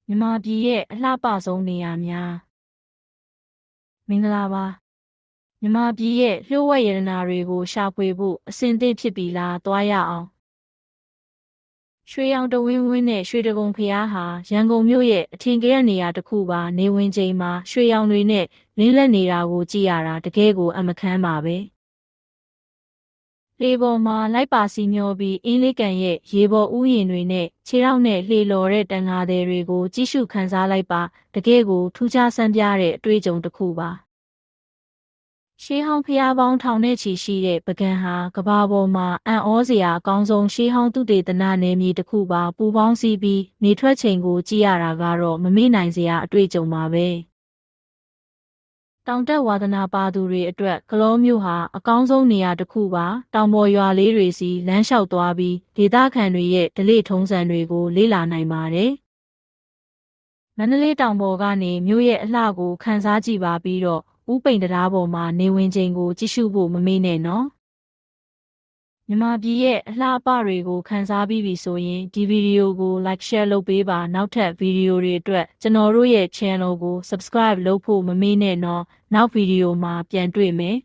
မြန်မာပြည်ရဲ့အလှပဆုံးနေရာများမင်္ဂလာပါမြန်မာပြည်ရဲ့လျှို့ဝှက်ရတနာတွေကိုရှာဖွေဖို့အဆင်သင့်ဖြစ်ပြီလားသွားရအောင်ရွှေရောင်တဝင်းဝင်းနဲ့ရွှေတကုံဖျားဟာရန်ကုန်မြို့ရဲ့အထင်ကရနေရာတစ်ခုပါနေဝင်ချိန်မှာရွှေရောင်တွေနဲ့လင်းလက်နေတာကိုကြည့်ရတာတကယ်ကိုအမခန်းပါပဲလေပေါ်မှာလိုက်ပါစီမျောပြီးအင်းလေးကန်ရဲ့ရေပေါ်ဥယျာဉ်တွေနဲ့ခြေထောက်နဲ့လှေလော်တဲ့တန်ဃာသည်တွေကိုကြည့်ရှုခန်းစားလိုက်ပါတကယ်ကိုထူးခြားဆန်းပြားတဲ့အတွေ့အကြုံတစ်ခုပါရှေးဟောင်းဖျားပေါင်းထောင်နဲ့ချီရှိတဲ့ပုဂံဟာကမ္ဘာပေါ်မှာအံ့ဩစရာအကောင်းဆုံးရှေးဟောင်းသုတေသနနယ်မြေတစ်ခုပါပူပေါင်းစည်းပြီးနေထွက်ချိန်ကိုကြည့်ရတာကတော့မမေ့နိုင်စရာအတွေ့အကြုံပါပဲတောင်တက်ဝါသနာပါသူတွေအတွက်ကလောမျိုးဟာအကောင်းဆုံးနေရာတစ်ခုပါတောင်ပေါ်ရွာလေးတွေစီလမ်းလျှောက်သွားပြီးဒေသခံတွေရဲ့ဓလေ့ထုံးစံတွေကိုလေ့လာနိုင်ပါတယ်မန္တလေးတောင်ပေါ်ကနေမြို့ရဲ့အလှကိုခန်းစားကြည့်ပါပြီးတော့ဥပိန်တရားပေါ်မှာနေဝင်ချိန်ကိုကြည့်ရှုဖို့မမေ့နဲ့နော်မြန်မာပြည်ရဲ့အလှအပတွေကိုခန်းစားပြီးပြီဆိုရင်ဒီဗီဒီယိုကို like share လုပ်ပေးပါနောက်ထပ်ဗီဒီယိုတွေအတွက်ကျွန်တော်တို့ရဲ့ channel ကို subscribe လုပ်ဖို့မမေ့နဲ့နော်နောက်ဗီဒီယိုမှာပြန်တွေ့မယ်